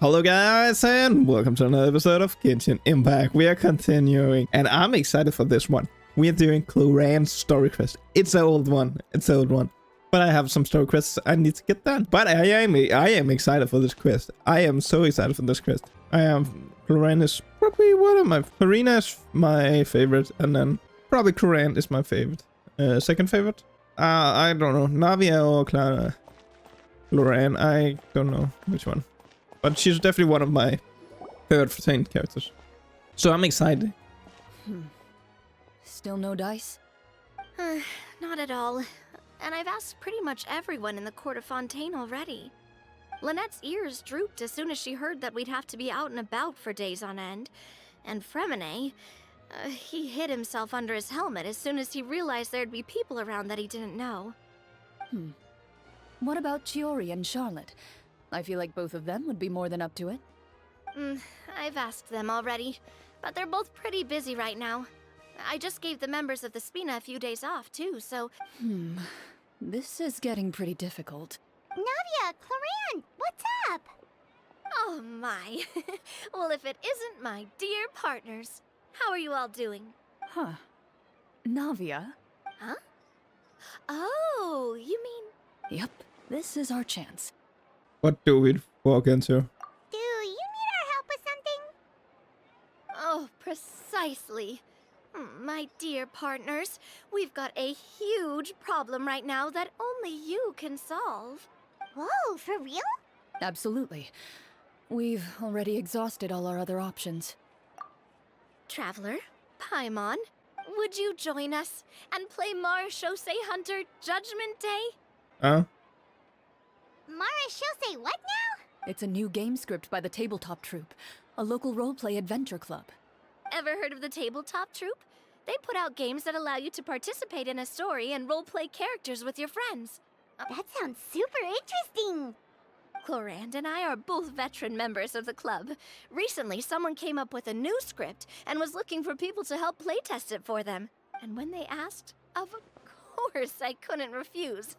Hello guys and welcome to another episode of Genshin Impact. We are continuing and I'm excited for this one. We are doing Clorinde's story quest. It's an old one. But I have some story quests I need to get done. But I am excited for this quest. I am so excited for this quest. Clorinde is probably Farina is my favorite, and then probably Clorinde is my favorite. Second favorite? I don't know. Navia or Clorinde. I don't know which one. But she's definitely one of my favorite characters. So I'm excited. Still no dice? Not at all. And I've asked pretty much everyone in the court of Fontaine already. Lynette's ears drooped as soon as she heard that we'd have to be out and about for days on end. And Fremine, he hid himself under his helmet as soon as he realized there'd be people around that he didn't know. What about Chiori and Charlotte? I feel like both of them would be more than up to it. I've asked them already, but they're both pretty busy right now. I just gave the members of the Spina a few days off, too, so... This is getting pretty difficult. Navia, Clorinde, what's up? Oh my. Well, if it isn't my dear partners. How are you all doing? Huh. Navia? Huh? Oh, you mean... Yep, this is our chance. What do we walk into? Do you need our help with something? Oh, precisely. My dear partners, we've got a huge problem right now that only you can solve. Whoa, for real? Absolutely. We've already exhausted all our other options. Traveler, Paimon, would you join us and play Marechaussee Hunter Judgment Day? Marechaussee what now? It's a new game script by the Tabletop Troupe, a local roleplay adventure club. Ever heard of the Tabletop Troupe? They put out games that allow you to participate in a story and roleplay characters with your friends. That sounds super interesting. Clorinde and I are both veteran members of the club. Recently, someone came up with a new script and was looking for people to help playtest it for them. And when they asked, of course I couldn't refuse.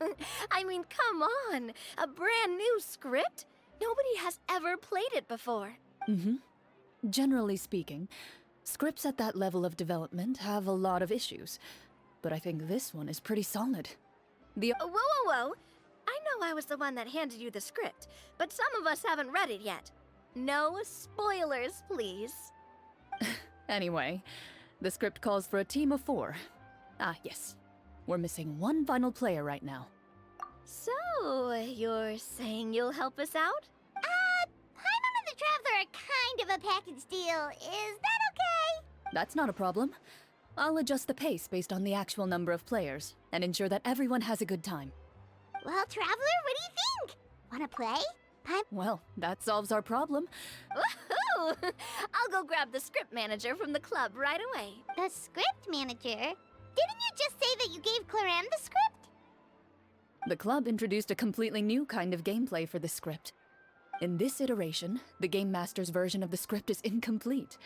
I mean, come on! A brand new script? Nobody has ever played it before. Generally speaking, scripts at that level of development have a lot of issues. But I think this one is pretty solid. Whoa. I know I was the one that handed you the script, but some of us haven't read it yet. No spoilers, please. Anyway, the script calls for a team of 4. Yes. We're missing one final player right now. So, you're saying you'll help us out? Paimon and the Traveler are kind of a package deal. Is that okay? That's not a problem. I'll adjust the pace based on the actual number of players and ensure that everyone has a good time. Well, Traveler, what do you think? Wanna play? Well, that solves our problem. Woohoo! I'll go grab the script manager from the club right away. The script manager? Didn't you just say that you gave Clorinde the script? The club introduced a completely new kind of gameplay for the script. In this iteration, the Game Master's version of the script is incomplete.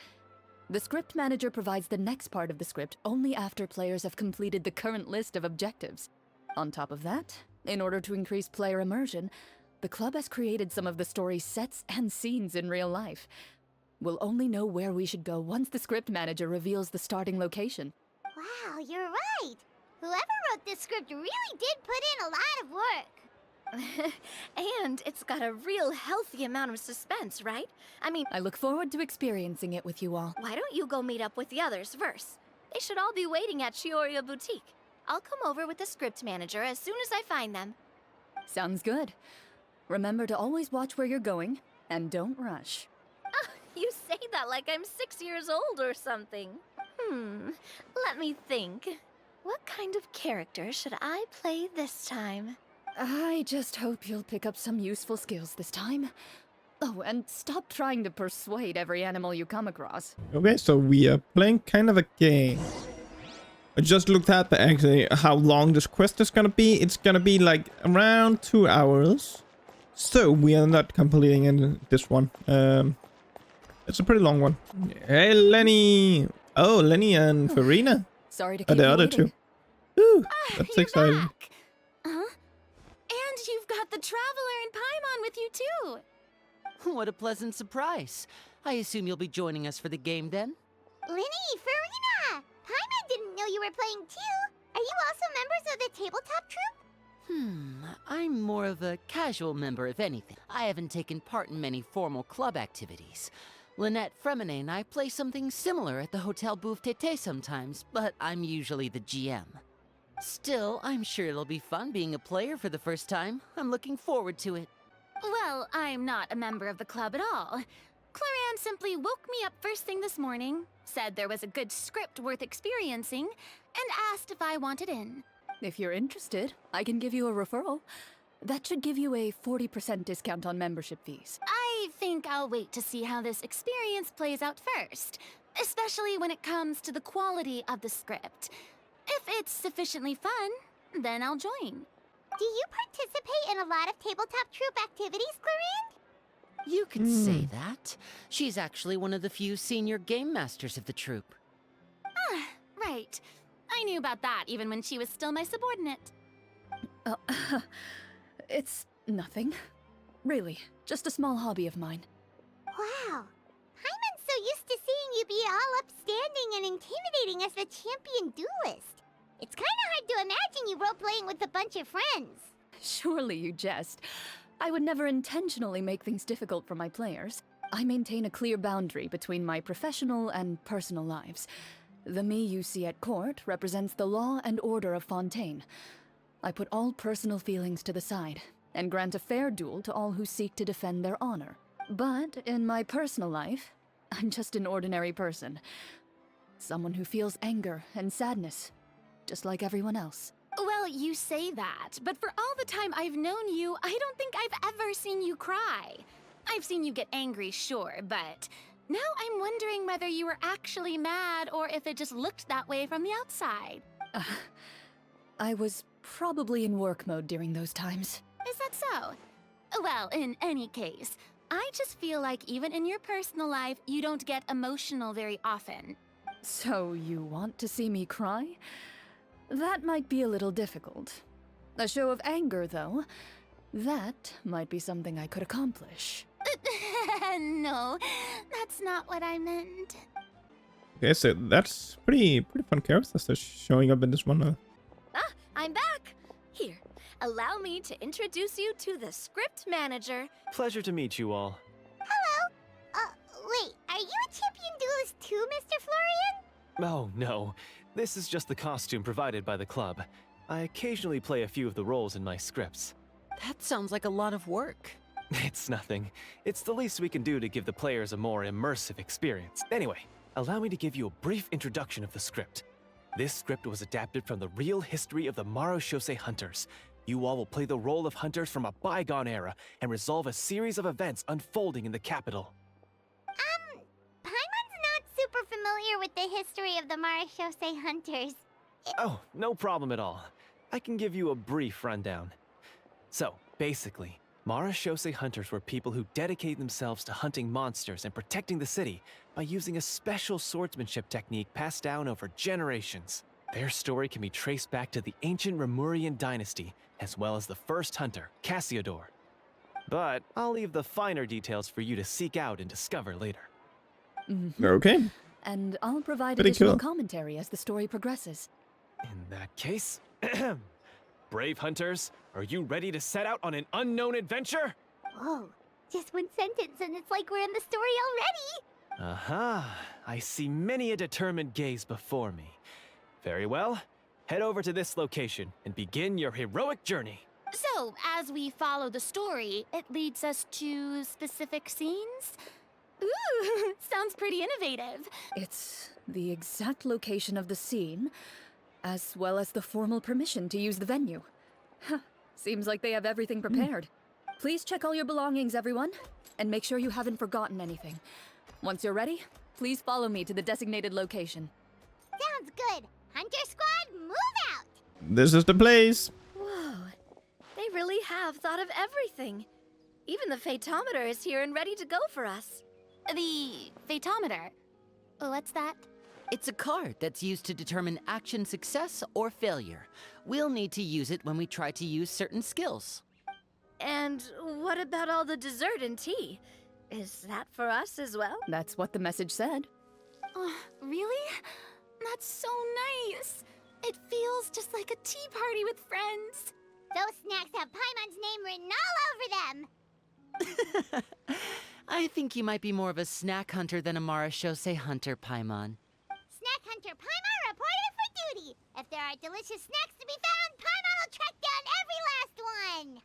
The script manager provides the next part of the script only after players have completed the current list of objectives. On top of that, in order to increase player immersion, the club has created some of the story's sets and scenes in real life. We'll only know where we should go once the script manager reveals the starting location. Wow, you're right. Whoever wrote this script really did put in a lot of work. And it's got a real healthy amount of suspense, right? I mean, I look forward to experiencing it with you all. why don't you go meet up with the others first? They should all be waiting at Chiori Boutique. I'll come over with the script manager as soon as I find them. Sounds good. Remember to always watch where you're going, and don't rush. You say that like I'm 6 years old or something. Let me think. What kind of character should I play this time? I just hope you'll pick up some useful skills this time. Oh, and stop trying to persuade every animal you come across. Okay, so we are playing kind of a game. I just looked at actually how long this quest is gonna be. It's gonna be like around 2 hours. So we are not completing in this one. It's a pretty long one. Hey, Lenny. Oh, Lenny and Farina. Sorry to Are keep the you other waiting. two? Ooh, that's You're exciting. back. And you've got the Traveler and Paimon with you too. What a pleasant surprise. I assume you'll be joining us for the game then? Linny, Farina! Paimon didn't know you were playing too. Are you also members of the tabletop troupe? I'm more of a casual member if anything. I haven't taken part in many formal club activities. Lynette Fremine and I play something similar at the Hotel Bouffe Tété sometimes, but I'm usually the GM. Still, I'm sure it'll be fun being a player for the first time. I'm looking forward to it. Well, I'm not a member of the club at all. Clorinde simply woke me up first thing this morning, said there was a good script worth experiencing, and asked if I wanted in. If you're interested, I can give you a referral. That should give you a 40% discount on membership fees. I think I'll wait to see how this experience plays out first, especially when it comes to the quality of the script. If it's sufficiently fun, then I'll join. Do you participate in a lot of tabletop troupe activities, Clorinde? You could say that. She's actually one of the few senior game masters of the troupe. Right. I knew about that even when she was still my subordinate. It's nothing. Really, just a small hobby of mine. Wow. Paimon's so used to seeing you be all upstanding and intimidating as the champion duelist. It's kind of hard to imagine you role-playing with a bunch of friends. Surely you jest. I would never intentionally make things difficult for my players. I maintain a clear boundary between my professional and personal lives. The me you see at court represents the law and order of Fontaine. I put all personal feelings to the side and grant a fair duel to all who seek to defend their honor. But in my personal life, I'm just an ordinary person. Someone who feels anger and sadness, just like everyone else. Well, you say that, but for all the time I've known you, I don't think I've ever seen you cry. I've seen you get angry, sure, but now I'm wondering whether you were actually mad or if it just looked that way from the outside. I was probably in work mode during those times. Is that so? Well, in any case, I just feel like even in your personal life, you don't get emotional very often. So you want to see me cry? That might be a little difficult. A show of anger, though, that might be something I could accomplish. No, that's not what I meant. Okay, so that's pretty fun characters that's showing up in this one. I'm back! Here, allow me to introduce you to the script manager. Pleasure to meet you all. Wait, are you a champion duelist too, Mr. Florian? Oh, no. This is just the costume provided by the club. I occasionally play a few of the roles in my scripts. That sounds like a lot of work. It's nothing. It's the least we can do to give the players a more immersive experience. Anyway, allow me to give you a brief introduction of the script. This script was adapted from the real history of the marechaussee hunters. You all will play the role of hunters from a bygone era and resolve a series of events unfolding in the capital. Paimon's not super familiar with the history of the marechaussee hunters. Oh, no problem at all. I can give you a brief rundown. So, basically, marechaussee hunters were people who dedicated themselves to hunting monsters and protecting the city by using a special swordsmanship technique passed down over generations. Their story can be traced back to the ancient Remurian dynasty, as well as the first hunter, Cassiodor. But I'll leave the finer details for you to seek out and discover later. Okay. And I'll provide Pretty additional cool. commentary as the story progresses. In that case, brave hunters, are you ready to set out on an unknown adventure? Whoa, just one sentence and it's like we're in the story already. Aha, I see many a determined gaze before me. Very well, head over to this location and begin your heroic journey. So, as we follow the story, it leads us to specific scenes? Ooh, sounds pretty innovative. It's the exact location of the scene, as well as the formal permission to use the venue. Huh, seems like they have everything prepared. Please check all your belongings, everyone, and make sure you haven't forgotten anything. Once you're ready, please follow me to the designated location. Sounds good. Hunter Squad, move out! This is the place. Whoa, they really have thought of everything. Even the phaetometer is here and ready to go for us. The phaetometer. What's that? It's a card that's used to determine action success or failure. We'll need to use it when we try to use certain skills. And what about all the dessert and tea? Is that for us as well? That's what the message said. Oh, really? That's so nice. It feels just like a tea party with friends. Those snacks have Paimon's name written all over them. I think you might be more of a snack hunter than a marechaussee hunter, Paimon. Snack Hunter Paimon reported for duty. If there are delicious snacks to be found, Paimon will track down every last one.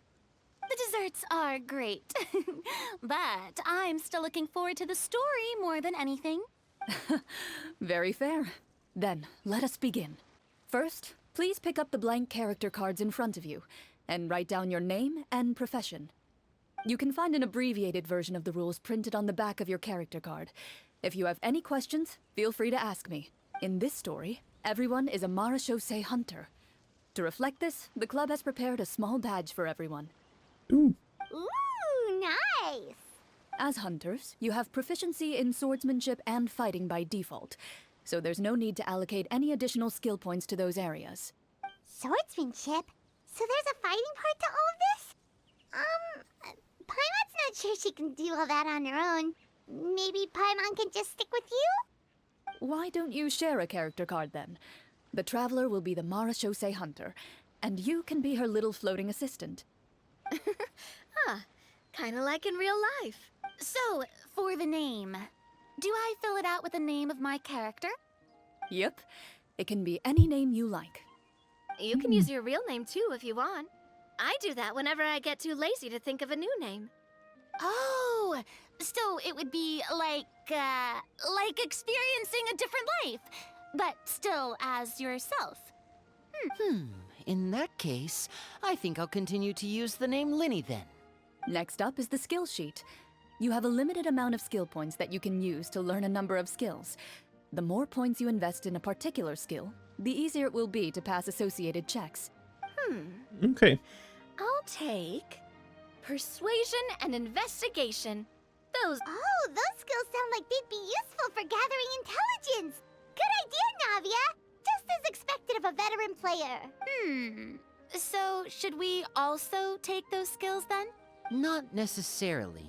The desserts are great. But I'm still looking forward to the story more than anything. Very fair. Then, let us begin. First, please pick up the blank character cards in front of you and write down your name and profession. You can find an abbreviated version of the rules printed on the back of your character card. If you have any questions, feel free to ask me. In this story, everyone is a marechaussee hunter. To reflect this, the club has prepared a small badge for everyone. Ooh. Ooh, nice. As hunters, you have proficiency in swordsmanship and fighting by default, so there's no need to allocate any additional skill points to those areas. Swordsmanship? So there's a fighting part to all of this? Paimon's not sure she can do all that on her own. Maybe Paimon can just stick with you? Why don't you share a character card then? The Traveler will be the marechaussee hunter, and you can be her little floating assistant. Kinda like in real life. So, for the name, do I fill it out with the name of my character? Yep, it can be any name you like. You can use your real name too if you want. I do that whenever I get too lazy to think of a new name. Oh, so it would be like experiencing a different life, but still as yourself. In that case, I think I'll continue to use the name Linny then. Next up is the skill sheet. You have a limited amount of skill points that you can use to learn a number of skills. The more points you invest in a particular skill, the easier it will be to pass associated checks. Okay. I'll take persuasion and investigation. Those Oh, those skills sound like they'd be useful for gathering intelligence. Good idea, Navia. Just as expected of a veteran player. So should we also take those skills then? Not necessarily.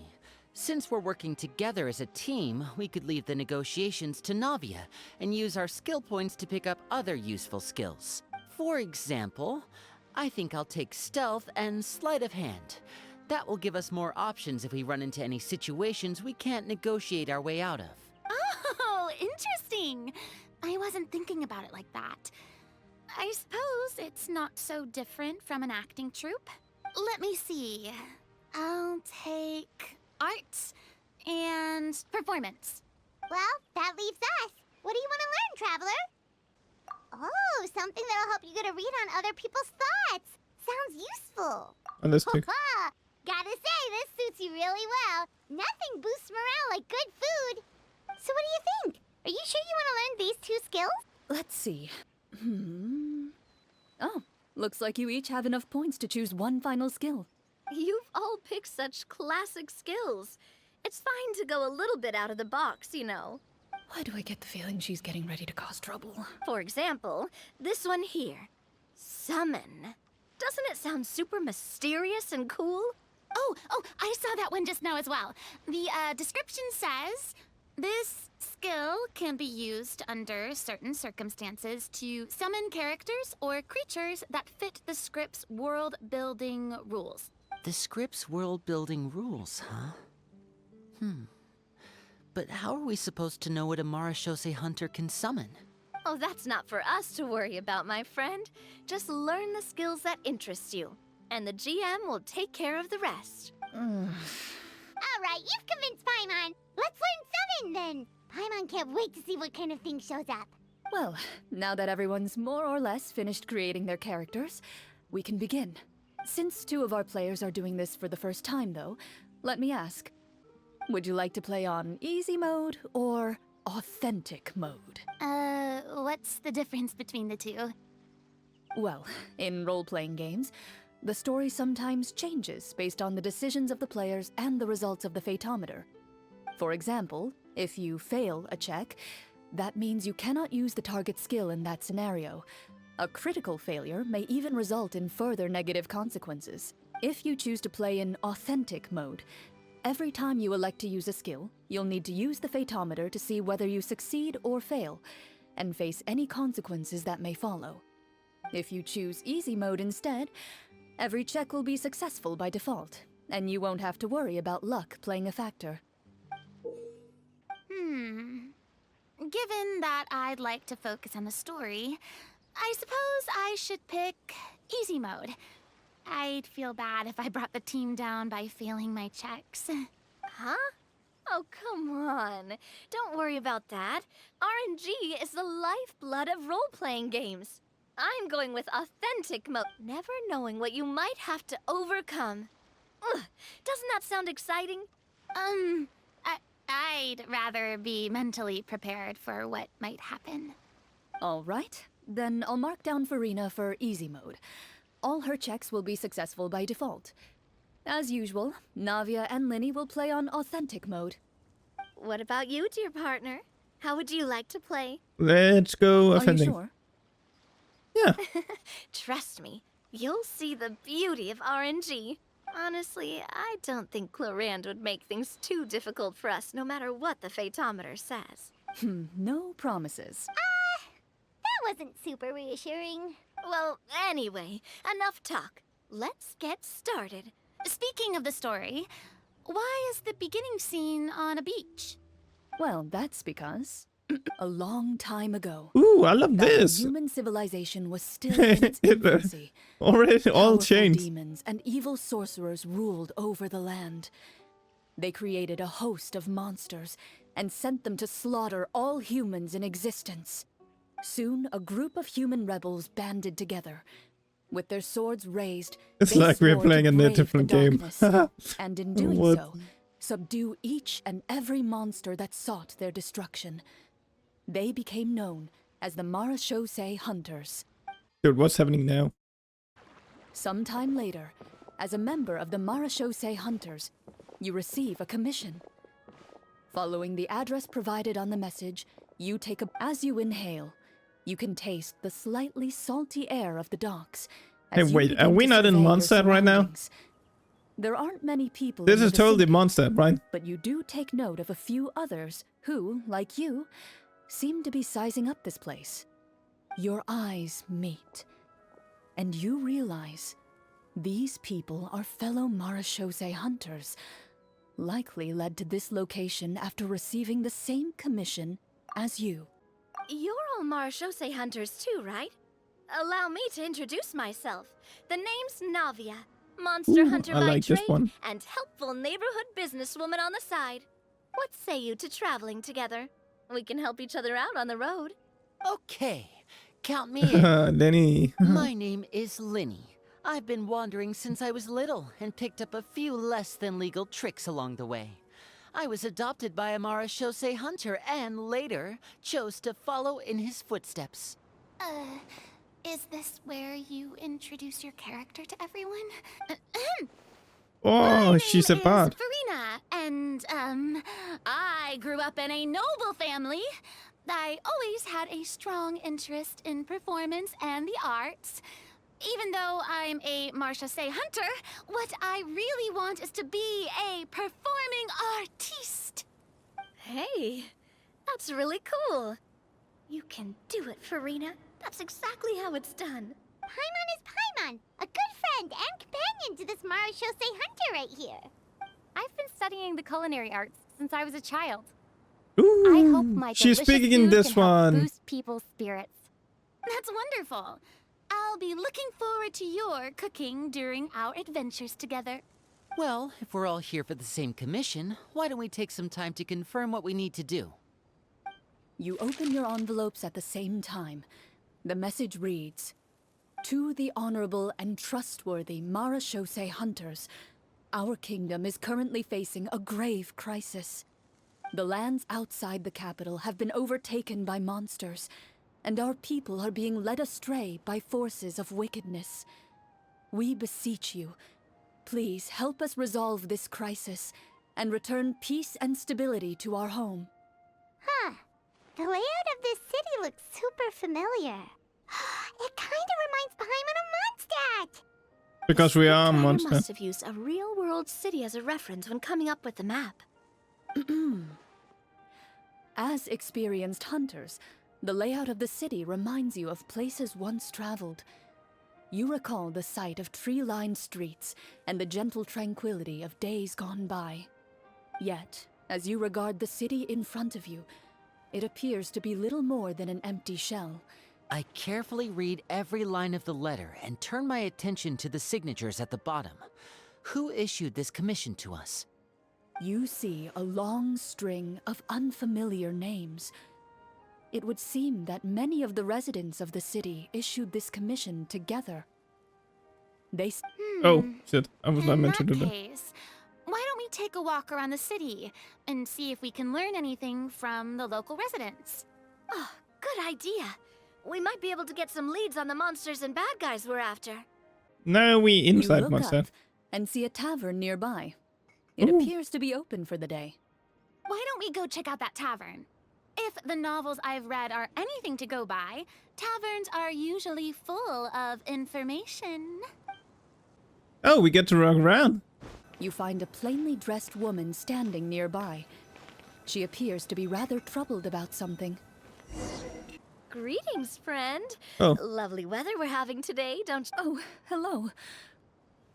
Since we're working together as a team, we could leave the negotiations to Navia and use our skill points to pick up other useful skills. For example, I think I'll take stealth and sleight of hand. That will give us more options if we run into any situations we can't negotiate our way out of. Oh, interesting. I wasn't thinking about it like that. I suppose it's not so different from an acting troupe. Let me see. I'll take arts and performance. Well, that leaves us. What do you want to learn, Traveler? Oh, something that'll help you get a read on other people's thoughts. Sounds useful. And this too. Ha! Gotta say, this suits you really well. Nothing boosts morale like good food. So what do you think? Are you sure you want to learn these two skills? Let's see. Oh, looks like you each have enough points to choose one final skill. You've all picked such classic skills. It's fine to go a little bit out of the box, you know. Why do I get the feeling she's getting ready to cause trouble? For example, this one here. Summon. Doesn't it sound super mysterious and cool? Oh, I saw that one just now as well. The description says, this skill can be used under certain circumstances to summon characters or creatures that fit the script's world-building rules. The script's world-building rules, huh? But how are we supposed to know what a marechaussee hunter can summon? Oh, that's not for us to worry about, my friend. Just learn the skills that interest you, and the GM will take care of the rest. All right, you've convinced Paimon. Let's learn summon then. Paimon can't wait to see what kind of thing shows up. Well, now that everyone's more or less finished creating their characters, we can begin. Since two of our players are doing this for the first time, though, let me ask. Would you like to play on easy mode or authentic mode? What's the difference between the two? Well, in role-playing games, the story sometimes changes based on the decisions of the players and the results of the fatometer. For example, if you fail a check, that means you cannot use the target skill in that scenario. A critical failure may even result in further negative consequences. If you choose to play in authentic mode, Every time you elect to use a skill, you'll need to use the Fatometer to see whether you succeed or fail, and face any consequences that may follow. If you choose easy mode instead, every check will be successful by default, and you won't have to worry about luck playing a factor. Given that I'd like to focus on the story, I suppose I should pick easy mode. I'd feel bad if I brought the team down by failing my checks. Huh? Oh, come on. Don't worry about that. RNG is the lifeblood of role-playing games. I'm going with authentic mode, never knowing what you might have to overcome. Ugh, doesn't that sound exciting? I'd rather be mentally prepared for what might happen. All right, then I'll mark down Farina for easy mode. All her checks will be successful by default. As usual, Navia and Linny will play on authentic mode. What about you, dear partner? How would you like to play? Let's go Are you offending. sure? Yeah. Trust me, you'll see the beauty of RNG. Honestly, I don't think clorinde would make things too difficult for us, no matter what the Fatometer says. No promises. That wasn't super reassuring. Well, anyway, enough talk. Let's get started. Speaking of the story, why is the beginning scene on a beach? Well, that's because a long time ago, Ooh, I love back when this. human civilization was still in its infancy. Already all Powerful changed. demons and evil sorcerers ruled over the land. They created a host of monsters and sent them to slaughter all humans in existence. Soon, a group of human rebels banded together. With their swords raised, It's they like we're swore to playing a brave different the game. darkness, and in doing What? so, subdue each and every monster that sought their destruction. They became known as the marechaussee hunters. Dude, what's happening now? Sometime later, as a member of the marechaussee hunters, you receive a commission. Following the address provided on the message, you take a... As you inhale, you can taste the slightly salty air of the docks. Hey, as you wait, begin are we to not in survey your Mondstadt right now? surroundings. There aren't many people This in the is totally vicinity, Mondstadt, right? but you do take note of a few others who, like you, seem to be sizing up this place. Your eyes meet, and you realize these people are fellow marechaussee hunters, likely led to this location after receiving the same commission as you. You're all marechaussee hunters too, right? Allow me to introduce myself. The name's Navia, monster Ooh, hunter I by like this trade one. and helpful neighborhood businesswoman on the side. What say you to traveling together? We can help each other out on the road. Okay, count me in. Lenny. My name is Linny. I've been wandering since I was little and picked up a few less than legal tricks along the way. I was adopted by a marechaussee hunter and later chose to follow in his footsteps. Is this where you introduce your character to everyone? Oh, she's a My name bot. is Farina, and, I grew up in a noble family. I always had a strong interest in performance and the arts. Even though I'm a marechaussee hunter, what I really want is to be a performing artiste. Hey, that's really cool. You can do it, Farina. That's exactly how it's done. Paimon is Paimon, a good friend and companion to this marechaussee hunter right here. I've been studying the culinary arts since I was a child. Ooh, I hope my she's delicious speaking in food this can help one. boost people's spirits. That's wonderful. I'll be looking forward to your cooking during our adventures together. Well, if we're all here for the same commission, why don't we take some time to confirm what we need to do? You open your envelopes at the same time. The message reads, "To the honorable and trustworthy marechaussee hunters, our kingdom is currently facing a grave crisis. The lands outside the capital have been overtaken by monsters, and our people are being led astray by forces of wickedness. We beseech you, please help us resolve this crisis and return peace and stability to our home." Huh. The layout of this city looks super familiar. It kind of reminds Paimon of Mondstadt. Because we are a Scriptwriter monster. must have used a real-world city as a reference when coming up with the map. As experienced hunters, the layout of the city reminds you of places once traveled. You recall the sight of tree-lined streets and the gentle tranquility of days gone by. Yet, as you regard the city in front of you, it appears to be little more than an empty shell. I carefully read every line of the letter and turn my attention to the signatures at the bottom. Who issued this commission to us? You see a long string of unfamiliar names. It would seem that many of the residents of the city issued this commission together. They Oh, shit. I was not In meant to that do that. case, why don't we take a walk around the city and see if we can learn anything from the local residents? Oh, good idea. We might be able to get some leads on the monsters and bad guys we're after. No, we You inside look monster. up and see a tavern nearby. It Ooh. appears to be open for the day. Why don't we go check out that tavern? If the novels I've read are anything to go by, taverns are usually full of information. Oh, we get to walk around. You find a plainly dressed woman standing nearby. She appears to be rather troubled about something. Greetings, friend. Oh. Lovely weather we're having today, don't you? Oh, hello.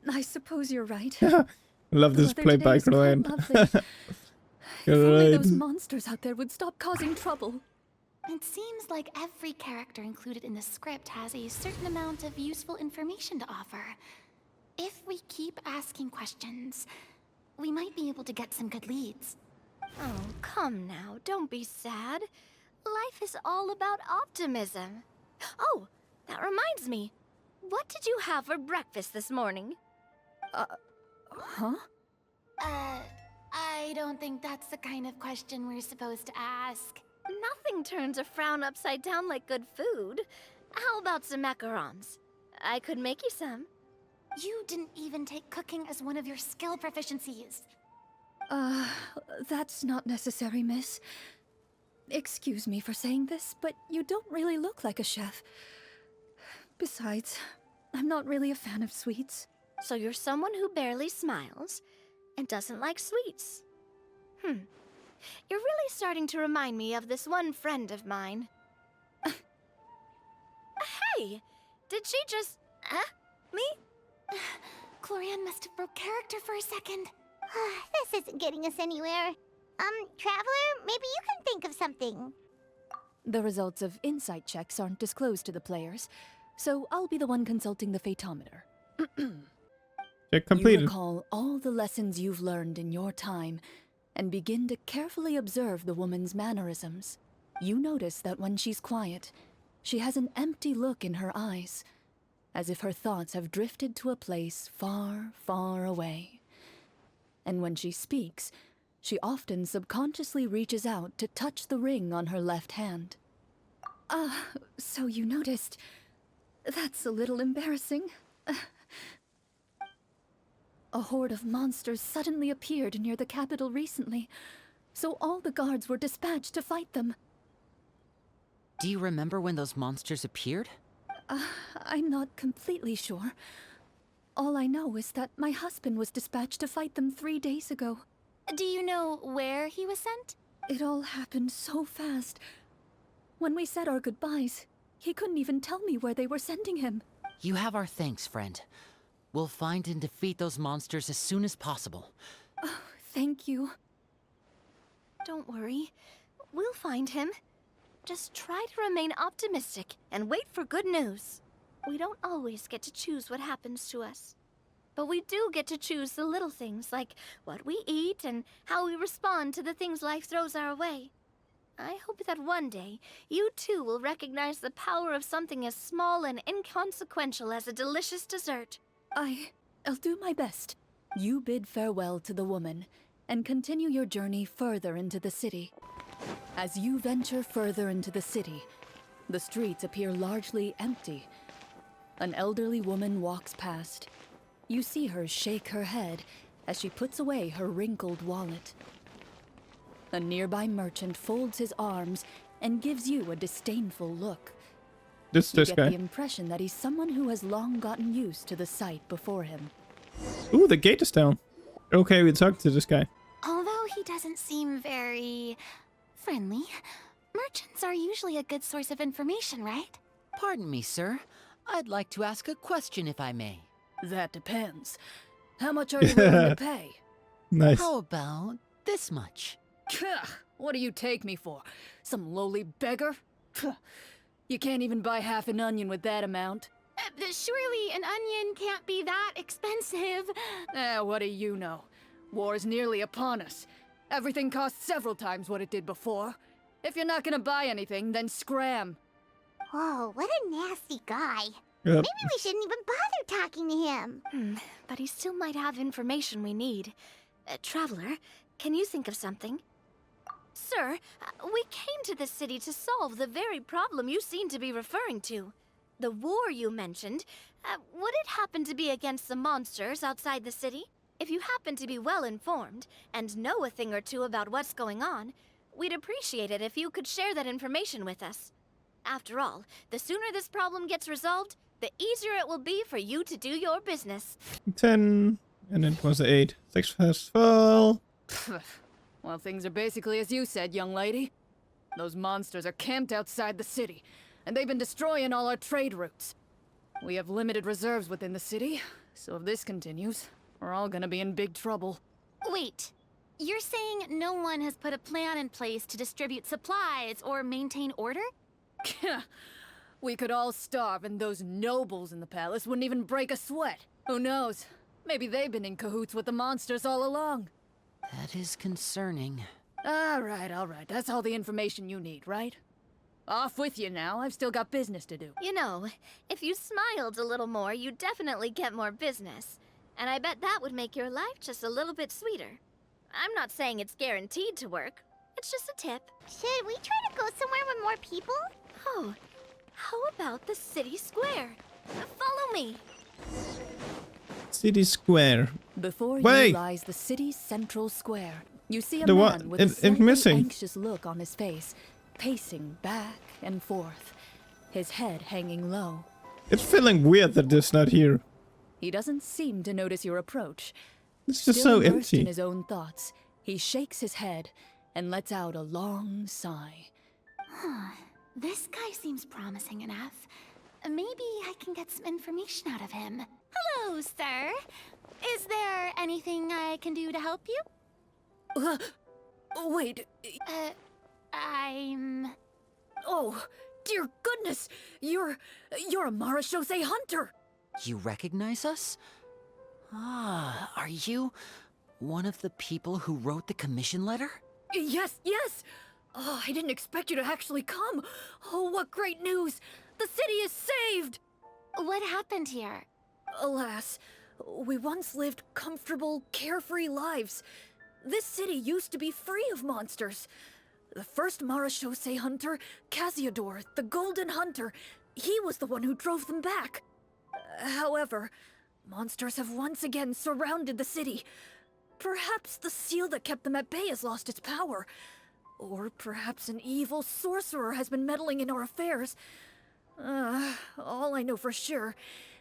I suppose you're right. Love this The play weather by today is quite Clorinde. lovely. If only those Clorinde. monsters out there would stop causing trouble. It seems like every character included in the script has a certain amount of useful information to offer. If we keep asking questions, we might be able to get some good leads. Oh, come now. Don't be sad. Life is all about optimism. Oh, that reminds me. What did you have for breakfast this morning? Huh? I don't think that's the kind of question we're supposed to ask. Nothing turns a frown upside down like good food. How about some macarons? I could make you some. You didn't even take cooking as one of your skill proficiencies. That's not necessary, miss. Excuse me for saying this, but you don't really look like a chef. Besides, I'm not really a fan of sweets. So you're someone who barely smiles and doesn't like sweets. You're really starting to remind me of this one friend of mine. Hey! Did she just... me? Clorinde must have broke character for a second. This isn't getting us anywhere. Traveler, maybe you can think of something. The results of insight checks aren't disclosed to the players, so I'll be the one consulting the fatometer. Check You completed. recall all the lessons you've learned in your time and begin to carefully observe the woman's mannerisms. You notice that when she's quiet, she has an empty look in her eyes, as if her thoughts have drifted to a place far, far away. And when she speaks, she often subconsciously reaches out to touch the ring on her left hand. So you noticed. That's a little embarrassing. A horde of monsters suddenly appeared near the capital recently, so all the guards were dispatched to fight them. Do you remember when those monsters appeared? I'm not completely sure. All I know is that my husband was dispatched to fight them 3 days ago. Do you know where he was sent? It all happened so fast. When we said our goodbyes, he couldn't even tell me where they were sending him. You have our thanks, friend. We'll find and defeat those monsters as soon as possible. Thank you. Don't worry. We'll find him. Just try to remain optimistic and wait for good news. We don't always get to choose what happens to us. But we do get to choose the little things, like what we eat and how we respond to the things life throws our way. I hope that one day, you too will recognize the power of something as small and inconsequential as a delicious dessert. I'll do my best. You bid farewell to the woman and continue your journey further into the city. As you venture further into the city, the streets appear largely empty. An elderly woman walks past. You see her shake her head as she puts away her wrinkled wallet. A nearby merchant folds his arms and gives you a disdainful look. This You get guy. the impression that he's someone who has long gotten used to the sight before him. Ooh, the gate is down. Okay, we talked to this guy. Although he doesn't seem very friendly, merchants are usually a good source of information, right? Pardon me, sir. I'd like to ask a question if I may. That depends. How much are you willing to pay? Nice. How about this much? Gah, what do you take me for? Some lowly beggar? Pah, you can't even buy half an onion with that amount. Surely an onion can't be that expensive. What do you know? War's nearly upon us. Everything costs several times what it did before. If you're not gonna buy anything, then scram. Whoa, what a nasty guy. Yep. Maybe we shouldn't even bother talking to him. But he still might have information we need. Traveler, can you think of something? Sir, we came to this city to solve the very problem you seem to be referring to. The war you mentioned, would it happen to be against the monsters outside the city? If you happen to be well informed and know a thing or two about what's going on, we'd appreciate it if you could share that information with us. After all, the sooner this problem gets resolved, the easier it will be for you to do your business. 10, and it was 8. 6 festival. Well, things are basically as you said, young lady. Those monsters are camped outside the city, and they've been destroying all our trade routes. We have limited reserves within the city, so if this continues, we're all gonna be in big trouble. Wait, you're saying no one has put a plan in place to distribute supplies or maintain order? We could all starve, and those nobles in the palace wouldn't even break a sweat. Who knows? Maybe they've been in cahoots with the monsters all along. That is concerning. All right. That's all the information you need, right? Off with you now. I've still got business to do. You know, if you smiled a little more, you'd definitely get more business. And I bet that would make your life just a little bit sweeter. I'm not saying it's guaranteed to work. It's just a tip. Should we try to go somewhere with more people? Oh, how about the city square? Follow me. City Square. Before Wait. you lies the city's central square. You see a The man what? with a It's slightly missing. anxious look on his face, pacing back and forth, his head hanging low. It's feeling weird that it's not here. He doesn't seem to notice your approach. It's just Still so immersed in empty. his own thoughts, he shakes his head and lets out a long sigh. This guy seems promising enough. Maybe I can get some information out of him. Hello, sir. Is there anything I can do to help you? Wait. I'm... Oh, dear goodness! You're a marechaussee hunter! You recognize us? Ah, are you one of the people who wrote the commission letter? Yes! Oh, I didn't expect you to actually come. Oh, what great news! The city is saved! What happened here? Alas, we once lived comfortable, carefree lives. This city used to be free of monsters. The first marechaussee hunter, Casiodor, the Golden Hunter, he was the one who drove them back. However, monsters have once again surrounded the city. Perhaps the seal that kept them at bay has lost its power. Or perhaps an evil sorcerer has been meddling in our affairs. All I know for sure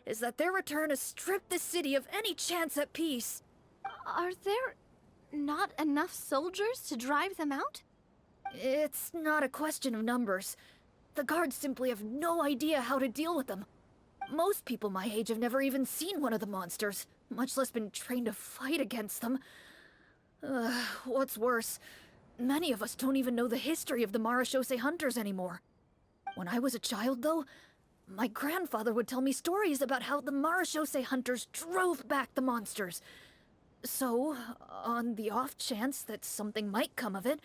is that their return has stripped the city of any chance at peace. Are there not enough soldiers to drive them out? It's not a question of numbers. The guards simply have no idea how to deal with them. Most people my age have never even seen one of the monsters, much less been trained to fight against them. What's worse, many of us don't even know the history of the marechaussee hunters anymore. When I was a child, though, my grandfather would tell me stories about how the marechaussee hunters drove back the monsters. So, on the off chance that something might come of it,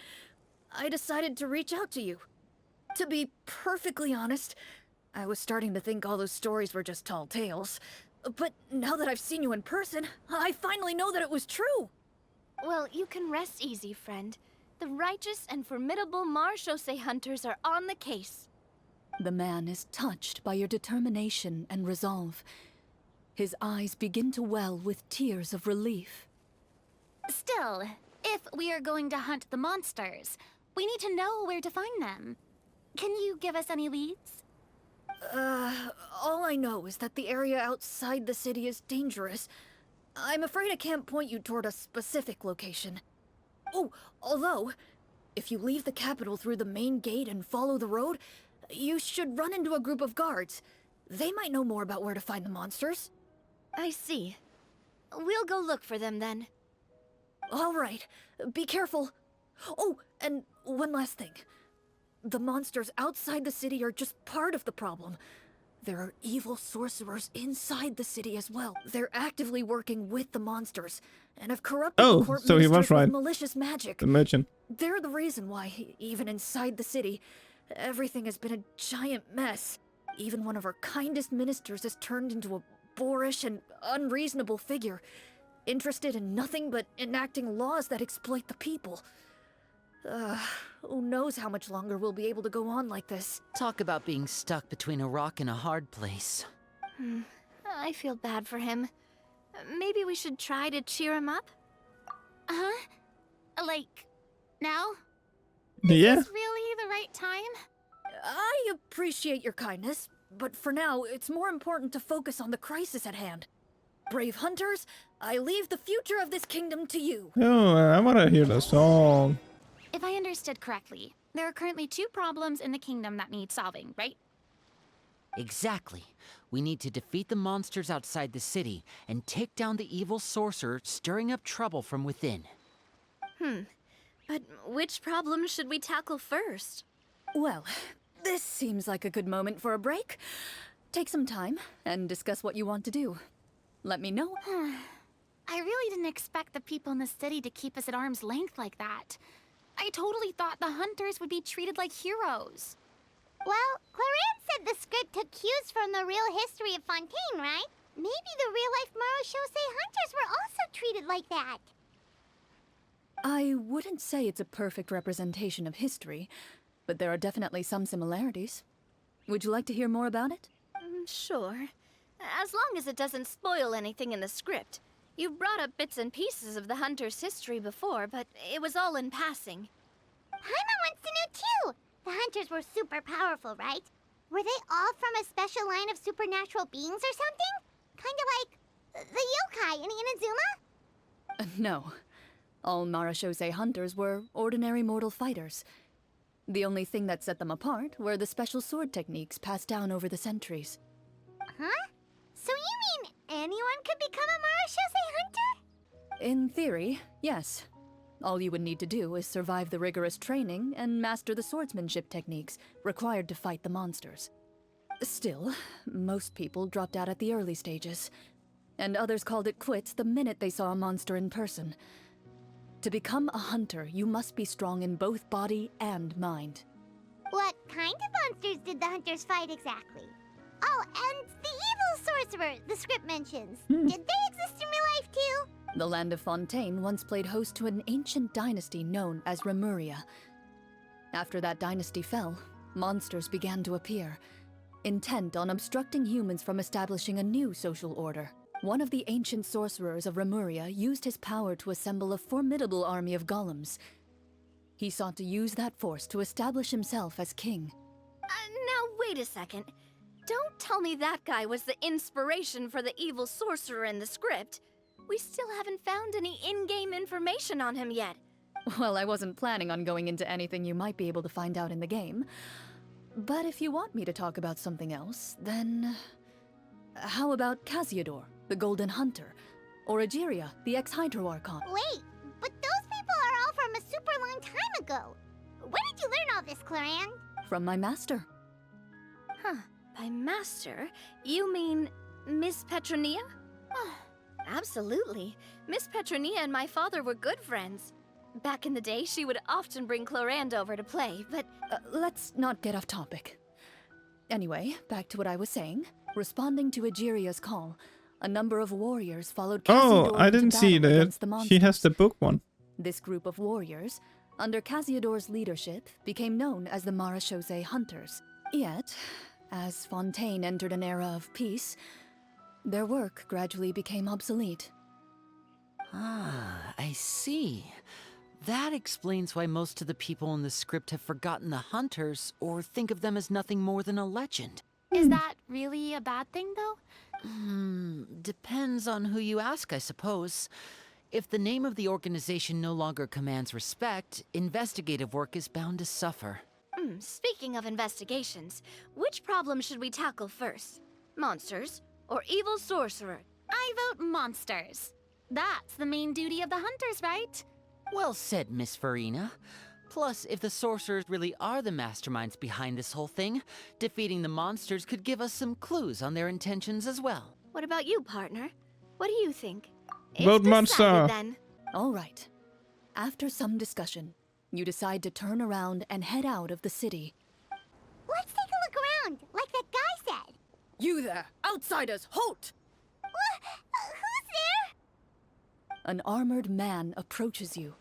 I decided to reach out to you. To be perfectly honest, I was starting to think all those stories were just tall tales. But now that I've seen you in person, I finally know that it was true. Well, you can rest easy, friend. The righteous and formidable marechaussee hunters are on the case. The man is touched by your determination and resolve. His eyes begin to well with tears of relief. Still, if we are going to hunt the monsters, we need to know where to find them. Can you give us any leads? All I know is that the area outside the city is dangerous. I'm afraid I can't point you toward a specific location. Oh, although, if you leave the capital through the main gate and follow the road, you should run into a group of guards. They might know more about where to find the monsters. I see. We'll go look for them then. All right, be careful. Oh, and one last thing. The monsters outside the city are just part of the problem. There are evil sorcerers inside the city as well. They're actively working with the monsters and have corrupted the court so he was ministers right. with malicious magic. The merchant. They're the reason why, even inside the city, everything has been a giant mess. Even one of our kindest ministers has turned into a boorish and unreasonable figure, interested in nothing but enacting laws that exploit the people. Who knows how much longer we'll be able to go on like this. Talk about being stuck between a rock and a hard place. I feel bad for him. Maybe we should try to cheer him up? Huh? Like, now? Yeah. Is this really the right time? I appreciate your kindness, but for now, it's more important to focus on the crisis at hand. Brave hunters, I leave the future of this kingdom to you. Oh, I want to hear the song. If I understood correctly, there are currently 2 problems in the kingdom that need solving, right? Exactly. We need to defeat the monsters outside the city and take down the evil sorcerer stirring up trouble from within. But which problem should we tackle first? Well, this seems like a good moment for a break. Take some time and discuss what you want to do. Let me know. I really didn't expect the people in the city to keep us at arm's length like that. I totally thought the hunters would be treated like heroes. Well, Clorinde said the script took cues from the real history of Fontaine, right? Maybe the real-life marechaussee hunters were also treated like that. I wouldn't say it's a perfect representation of history, but there are definitely some similarities. Would you like to hear more about it? Sure. As long as it doesn't spoil anything in the script. You brought up bits and pieces of the hunter's history before, but it was all in passing. Paimon wants to know too. The hunters were super powerful, right? Were they all from a special line of supernatural beings or something? Kind of like the yokai in Inazuma? No. All marechaussee hunters were ordinary mortal fighters. The only thing that set them apart were the special sword techniques passed down over the centuries. Huh? So you mean anyone could become a marechaussee hunter? In theory, yes. All you would need to do is survive the rigorous training and master the swordsmanship techniques required to fight the monsters. Still, most people dropped out at the early stages, and others called it quits the minute they saw a monster in person. To become a hunter, you must be strong in both body and mind. What kind of monsters did the hunters fight exactly? Oh, and the evil sorcerer the script mentions. Did they exist in real life too? The land of Fontaine once played host to an ancient dynasty known as Remuria. After that dynasty fell, monsters began to appear, intent on obstructing humans from establishing a new social order. One of the ancient sorcerers of Remuria used his power to assemble a formidable army of golems. He sought to use that force to establish himself as king. Now wait a second. Don't tell me that guy was the inspiration for the evil sorcerer in the script. We still haven't found any in-game information on him yet. Well, I wasn't planning on going into anything you might be able to find out in the game. But if you want me to talk about something else, then... how about Casiodor, the Golden Hunter? Or Egeria, the ex-Hydro Archon? Wait, but those people are all from a super long time ago. Where did you learn all this, Clorinde? From my master. By master, you mean Miss Petronia? Absolutely. Miss Petronia and my father were good friends. Back in the day, she would often bring Clorinde over to play, but... Let's not get off topic. Anyway, back to what I was saying. Responding to Egeria's call, a number of warriors followed Casiodor I into didn't see battle that. against the She has monsters. the book one. This group of warriors, under Casiodor's leadership, became known as the marechaussee hunters. Yet, as Fontaine entered an era of peace, their work gradually became obsolete. Ah, I see. That explains why most of the people in the script have forgotten the hunters or think of them as nothing more than a legend. Is that really a bad thing, though? Depends on who you ask, I suppose. If the name of the organization no longer commands respect, investigative work is bound to suffer. Speaking of investigations, which problem should we tackle first? Monsters or evil sorcerer? I vote monsters. That's the main duty of the hunters, right? Well said, Miss Farina. Plus, if the sorcerers really are the masterminds behind this whole thing, defeating the monsters could give us some clues on their intentions as well. What about you, partner? What do you think? Vote It's monster. decided, then. All right. After some discussion, you decide to turn around and head out of the city. Let's take a look around, like that guy said. You there! Outsiders, halt! What? Who's there? An armored man approaches you.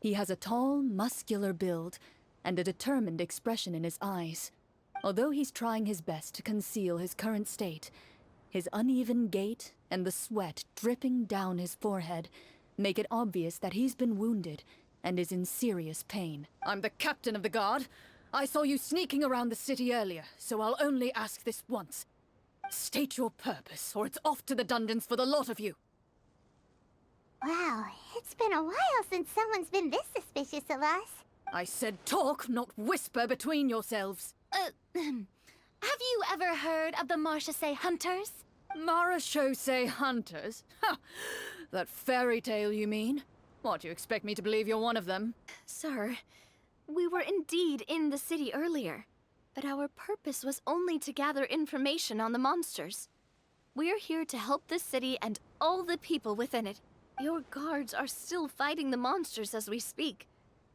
He has a tall, muscular build and a determined expression in his eyes. Although he's trying his best to conceal his current state, his uneven gait and the sweat dripping down his forehead make it obvious that he's been wounded and is in serious pain. I'm the captain of the guard. I saw you sneaking around the city earlier, so I'll only ask this once. State your purpose, or it's off to the dungeons for the lot of you. Wow, it's been a while since someone's been this suspicious of us. I said talk, not whisper between yourselves. Have you ever heard of the marechaussee hunters? Marechaussee hunters? Ha! That fairy tale, you mean? What, you expect me to believe you're one of them? Sir, we were indeed in the city earlier, but our purpose was only to gather information on the monsters. We're here to help this city and all the people within it. Your guards are still fighting the monsters as we speak.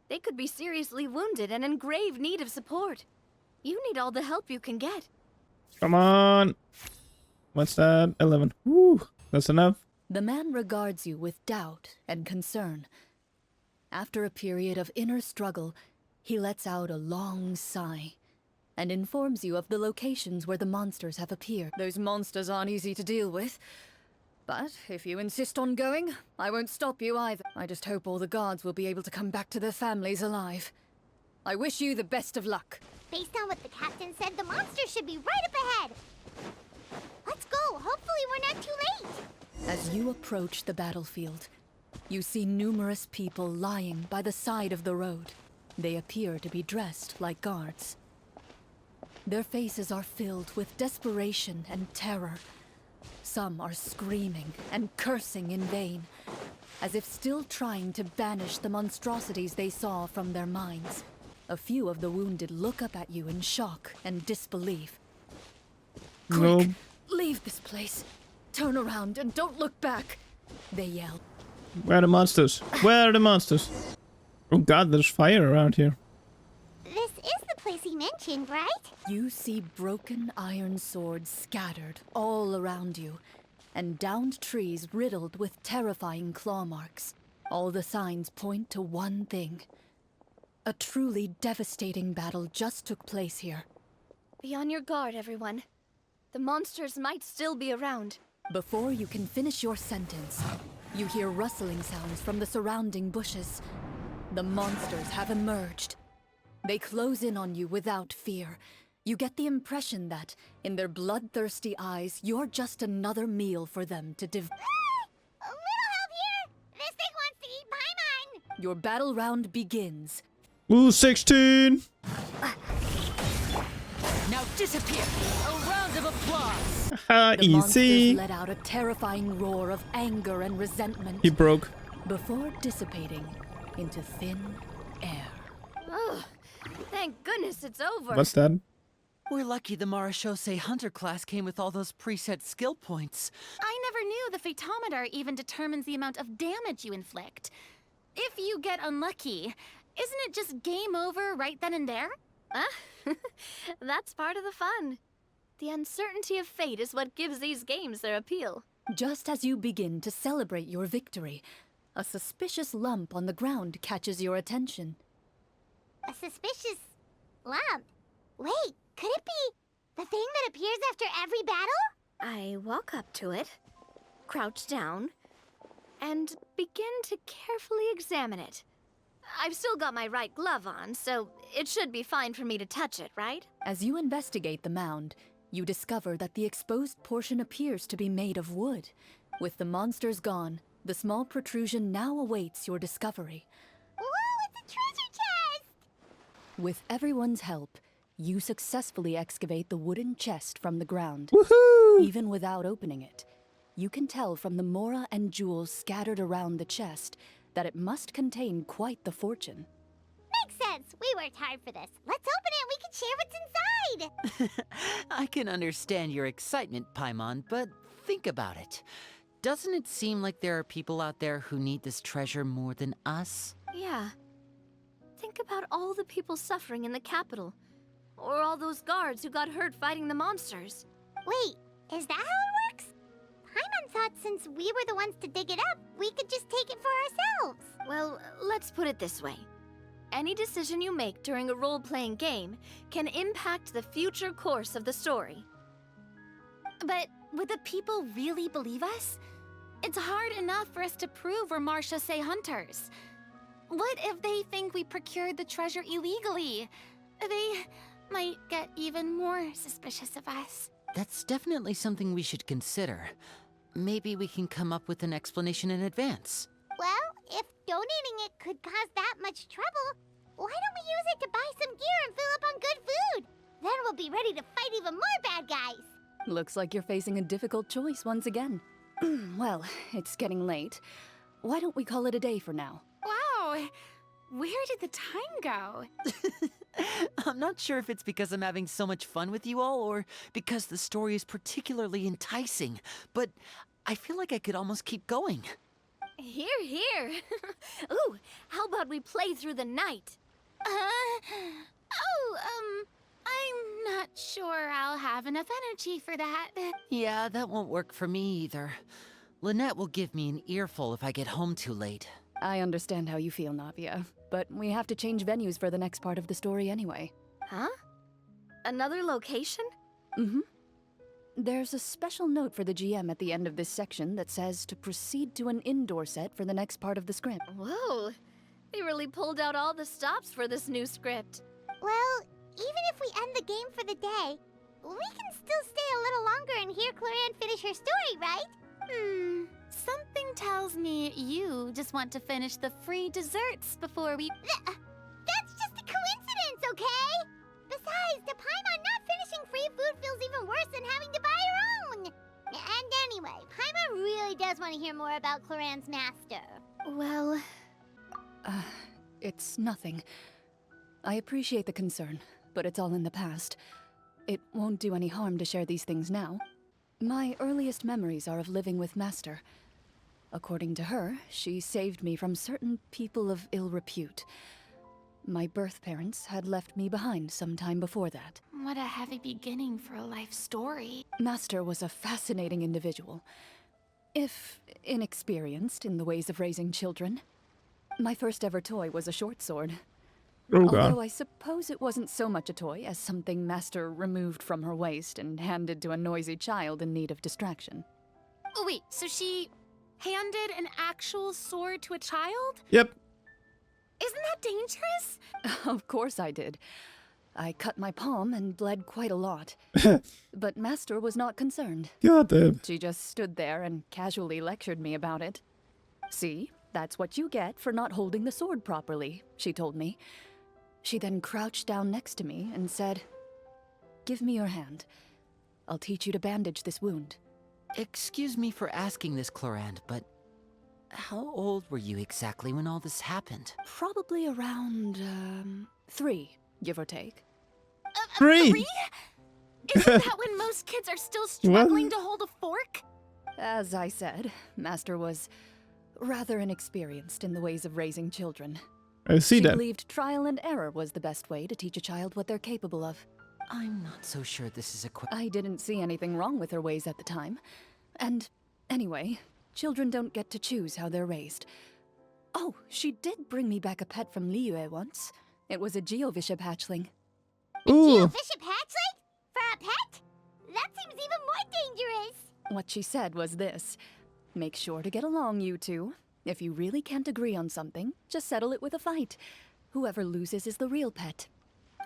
They could be seriously wounded and in grave need of support. You need all the help you can get. Come on. What's that? 11. Woo. That's enough. The man regards you with doubt and concern. After a period of inner struggle, he lets out a long sigh and informs you of the locations where the monsters have appeared. Those monsters aren't easy to deal with, but if you insist on going, I won't stop you either. I just hope all the guards will be able to come back to their families alive. I wish you the best of luck. Based on what the captain said, the monster should be right up ahead. Let's go. Hopefully we're not too late. As you approach the battlefield, you see numerous people lying by the side of the road. They appear to be dressed like guards. Their faces are filled with desperation and terror. Some are screaming and cursing in vain, as if still trying to banish the monstrosities they saw from their minds. A few of the wounded look up at you in shock and disbelief. No. Quick, leave this place. Turn around and don't look back, they yell. Where are the monsters? Where are the monsters? Oh god, there's fire around here. This is the place he mentioned, right? You see broken iron swords scattered all around you, and downed trees riddled with terrifying claw marks. All the signs point to one thing. A truly devastating battle just took place here. Be on your guard, everyone. The monsters might still be around. Before you can finish your sentence, you hear rustling sounds from the surrounding bushes. The monsters have emerged. They close in on you without fear. You get the impression that, in their bloodthirsty eyes, you're just another meal for them to A little help here. This thing wants to eat Paimon. Your battle round begins. Ooh, 16. Now disappear! A round of applause! Haha, The monsters easy. let out a terrifying roar of anger and resentment He broke. before dissipating into thin air. Ugh, thank goodness it's over. What's that? We're lucky the marechaussee hunter class came with all those preset skill points. I never knew the photometer even determines the amount of damage you inflict. If you get unlucky, isn't it just game over right then and there? That's part of the fun. The uncertainty of fate is what gives these games their appeal. Just as you begin to celebrate your victory, a suspicious lump on the ground catches your attention. A suspicious lump. Wait, could it be the thing that appears after every battle? I walk up to it, crouch down, and begin to carefully examine it. I've still got my right glove on, so it should be fine for me to touch it, right? As you investigate the mound, You discover that the exposed portion appears to be made of wood. With the monsters gone, the small protrusion now awaits your discovery. Whoa, it's a treasure chest! With everyone's help, you successfully excavate the wooden chest from the ground. Woohoo! Even without opening it, you can tell from the mora and jewels scattered around the chest that it must contain quite the fortune. Makes sense. We worked hard for this. Let's open it and we can share what's inside. I can understand your excitement, Paimon, but think about it. Doesn't it seem like there are people out there who need this treasure more than us? Yeah. Think about all the people suffering in the capital. Or all those guards who got hurt fighting the monsters. Wait, is that how it works? Paimon thought since we were the ones to dig it up, we could just take it for ourselves. Well, let's put it this way. Any decision you make during a role-playing game can impact the future course of the story. But would the people really believe us? It's hard enough for us to prove we're marechaussee hunters. What if they think we procured the treasure illegally? They might get even more suspicious of us. That's definitely something we should consider. Maybe we can come up with an explanation in advance. Well, if donating it could cause that much trouble, why don't we use it to buy some gear and fill up on good food? Then we'll be ready to fight even more bad guys. Looks like you're facing a difficult choice once again. Well, it's getting late. Why don't we call it a day for now? Wow! Where did the time go? I'm not sure if it's because I'm having so much fun with you all or because the story is particularly enticing, but I feel like I could almost keep going. Here, here. Ooh, how about we play through the night? I'm not sure I'll have enough energy for that. Yeah, that won't work for me either. Lynette will give me an earful if I get home too late. I understand how you feel, Navia, but we have to change venues for the next part of the story anyway. Huh? Another location? Mm-hmm. There's a special note for the GM at the end of this section that says to proceed to an indoor set for the next part of the script. Whoa, they really pulled out all the stops for this new script. Well, even if we end the game for the day, we can still stay a little longer and hear Clorinde finish her story, right? Something tells me you just want to finish the free desserts before we... That's just a coincidence, okay? Besides, to Paimon not finishing free food feels even worse than having to buy her own. And anyway, Paimon really does want to hear more about Clorinde's master. Well, It's nothing. I appreciate the concern, but it's all in the past. It won't do any harm to share these things now. My earliest memories are of living with Master. According to her, she saved me from certain people of ill repute. My birth parents had left me behind some time before that. What a heavy beginning for a life story. Master was a fascinating individual, if inexperienced in the ways of raising children. My first ever toy was a short sword. Oh god. Although I suppose it wasn't so much a toy as something Master removed from her waist and handed to a noisy child in need of distraction. Oh, wait, so she handed an actual sword to a child? Yep. Isn't that dangerous? Of course I did. I cut my palm and bled quite a lot. But Master was not concerned. God damn. She just stood there and casually lectured me about it. See, that's what you get for not holding the sword properly, she told me. She then crouched down next to me and said, "Give me your hand. I'll teach you to bandage this wound." Excuse me for asking this, Clorinde, but how old were you exactly when all this happened? Probably around, 3, give or take. 3! Isn't that when most kids are still struggling to hold a fork? As I said, Master was rather inexperienced in the ways of raising children. I see She that. believed trial and error was the best way to teach a child what they're capable of. I'm not so sure this is a I didn't see anything wrong with her ways at the time. And anyway, children don't get to choose how they're raised. Oh, she did bring me back a pet from Liyue once. It was a Geovishap hatchling. Ooh. Bishop Hatchling? For a pet? That seems even more dangerous. What she said was this: make sure to get along, you two. If you really can't agree on something, just settle it with a fight. Whoever loses is the real pet.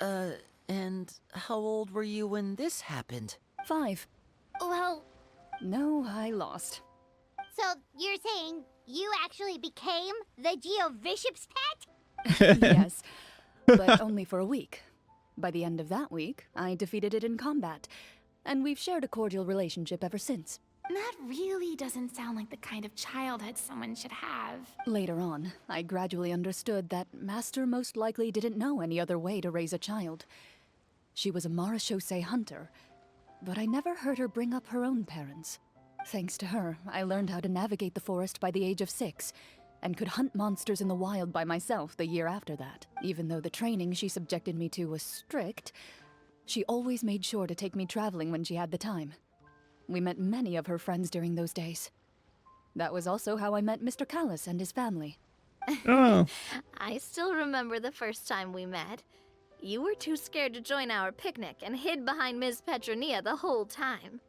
And how old were you when this happened? 5. Well, No, I lost. So you're saying you actually became the Geovishop's pet? Yes, but only for a week. By the end of that week, I defeated it in combat, and we've shared a cordial relationship ever since. that really doesn't sound like the kind of childhood someone should have. Later on, I gradually understood that Master most likely didn't know any other way to raise a child. She was a marechaussee hunter, but I never heard her bring up her own parents. Thanks to her, I learned how to navigate the forest by the age of 6, and could hunt monsters in the wild by myself the year after that. Even though the training she subjected me to was strict, she always made sure to take me traveling when she had the time. We met many of her friends during those days. That was also how I met Mr. Callis and his family. Oh. I still remember the first time we met. You were too scared to join our picnic and hid behind Ms. Petronia the whole time.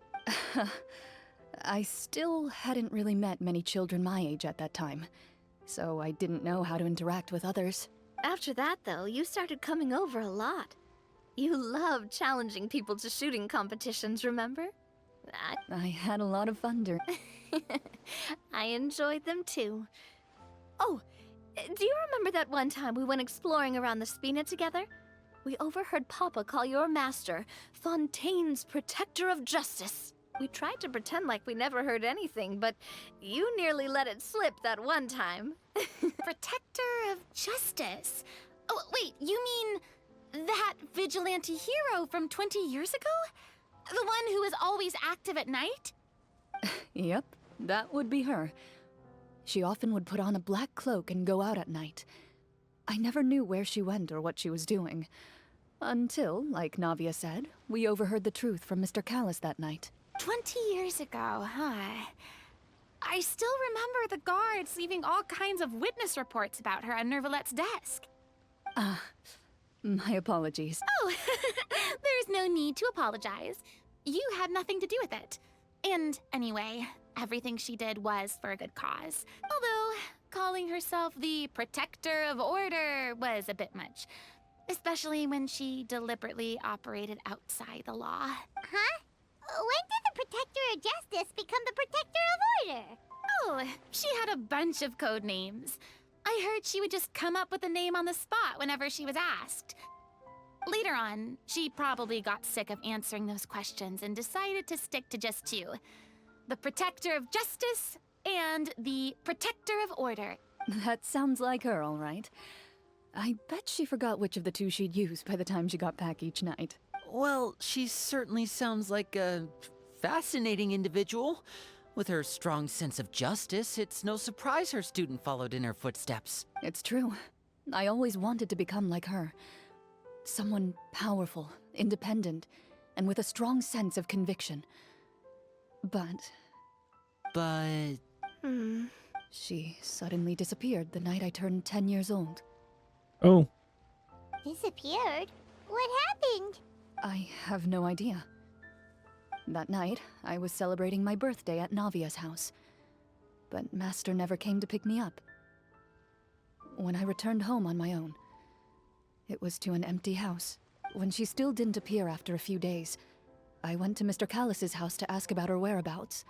I still hadn't really met many children my age at that time, so I didn't know how to interact with others. After that, though, you started coming over a lot. You loved challenging people to shooting competitions, remember? I had a lot of fun during. I enjoyed them too. Oh, do you remember that one time we went exploring around the Spina together? We overheard Papa call your master Fontaine's Protector of Justice. We tried to pretend like we never heard anything, but you nearly let it slip that one time. Protector of Justice. Oh, wait, you mean that vigilante hero from 20 years ago? The one who is always active at night? Yep, that would be her. She often would put on a black cloak and go out at night. I never knew where she went or what she was doing. Until, like Navia said, we overheard the truth from Mr. Callis that night. 20 years ago, huh? I still remember the guards leaving all kinds of witness reports about her on Nervalette's desk. My apologies. Oh, there's no need to apologize. You had nothing to do with it. And anyway, everything she did was for a good cause. Although, calling herself the Protector of Order was a bit much. Especially when she deliberately operated outside the law. Huh? When did the Protector of Justice become the Protector of Order? Oh, she had a bunch of code names. I heard she would just come up with a name on the spot whenever she was asked. Later on, she probably got sick of answering those questions and decided to stick to just 2. The Protector of Justice and the Protector of Order. That sounds like her, all right. I bet she forgot which of the 2 she'd use by the time she got back each night. Well, she certainly sounds like a fascinating individual. With her strong sense of justice, it's no surprise her student followed in her footsteps. It's true. I always wanted to become like her. Someone powerful, independent, and with a strong sense of conviction. But she suddenly disappeared the night I turned 10 years old. Oh. Disappeared? What happened? I have no idea. That night, I was celebrating my birthday at Navia's house. But Master never came to pick me up. When I returned home on my own, it was to an empty house. When she still didn't appear after a few days, I went to Mr. Callis's house to ask about her whereabouts.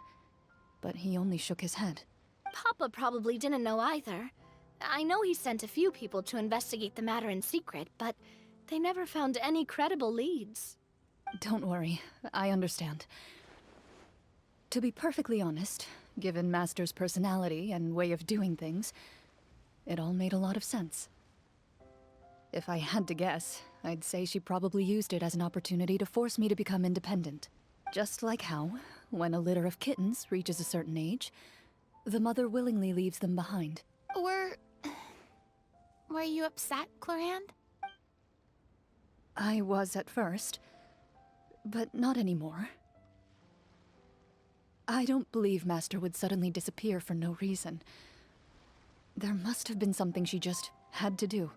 But he only shook his head. Papa probably didn't know either. I know he sent a few people to investigate the matter in secret, but they never found any credible leads. Don't worry, I understand. To be perfectly honest, given Master's personality and way of doing things, it all made a lot of sense. If I had to guess, I'd say she probably used it as an opportunity to force me to become independent. Just like how, when a litter of kittens reaches a certain age, the mother willingly leaves them behind. Were you upset, Clorinde? I was at first, but not anymore. I don't believe Master would suddenly disappear for no reason. There must have been something she just had to do.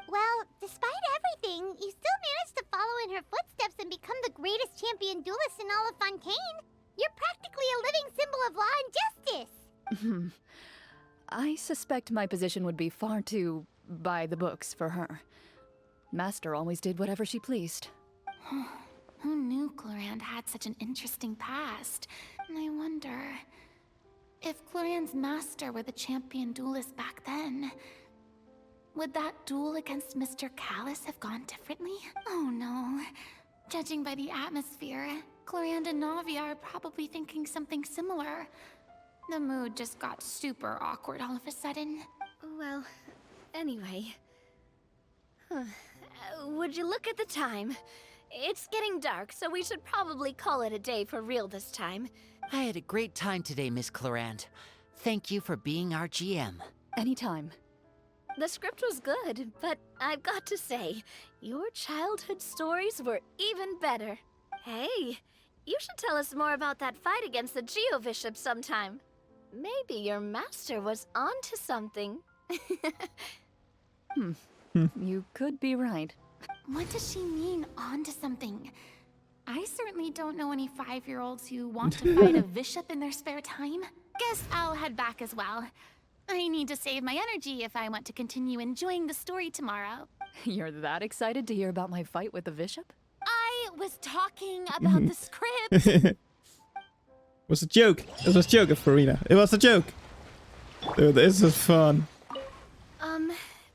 Well, despite everything, you still managed to follow in her footsteps and become the greatest champion duelist in all of Fontaine. You're practically a living symbol of law and justice. I suspect my position would be far too by the books for her. Master always did whatever she pleased. Who knew Clorinde had such an interesting past? And I wonder if Clorinde's master were the champion duelist back then. Would that duel against Mr. Callus have gone differently? Oh no. Judging by the atmosphere, Clorinde and Navia are probably thinking something similar. The mood just got super awkward all of a sudden. Well, anyway. Would you look at the time? It's getting dark, so we should probably call it a day for real this time. I had a great time today, Miss Clorinde. Thank you for being our GM. Anytime. The script was good, but I've got to say, your childhood stories were even better. Hey, you should tell us more about that fight against the Geo-Bishop sometime. Maybe your master was onto something. You could be right. What does she mean, onto something? I certainly don't know any 5-year-olds who want to fight a bishop in their spare time. Guess I'll head back as well. I need to save my energy if I want to continue enjoying the story tomorrow. You're that excited to hear about my fight with the bishop? I was talking about the script. It was a joke. It was a joke, Farina. It was a joke. Dude, this is fun.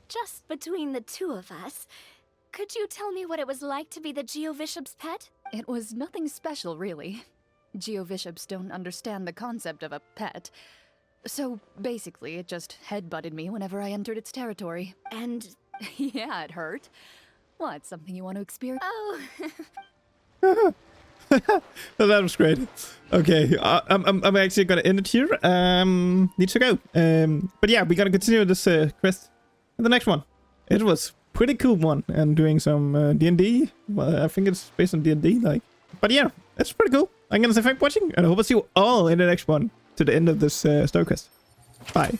Just between the two of us, could you tell me what it was like to be the Geo-Bishop's pet? It was nothing special, really. Geo-Bishops don't understand the concept of a pet. So, basically, it just headbutted me whenever I entered its territory. And... Yeah, it hurt. What, something you want to experience? oh... That was great. Okay, I'm actually gonna end it here. Need to go. But yeah, we're gonna continue this quest in the next one. It was pretty cool one, and doing some D&D. Well, I think it's based on D&D, like. But yeah, it's pretty cool. I'm gonna say thanks for watching, and I hope to see you all in the next one to the end of this story quest. Bye.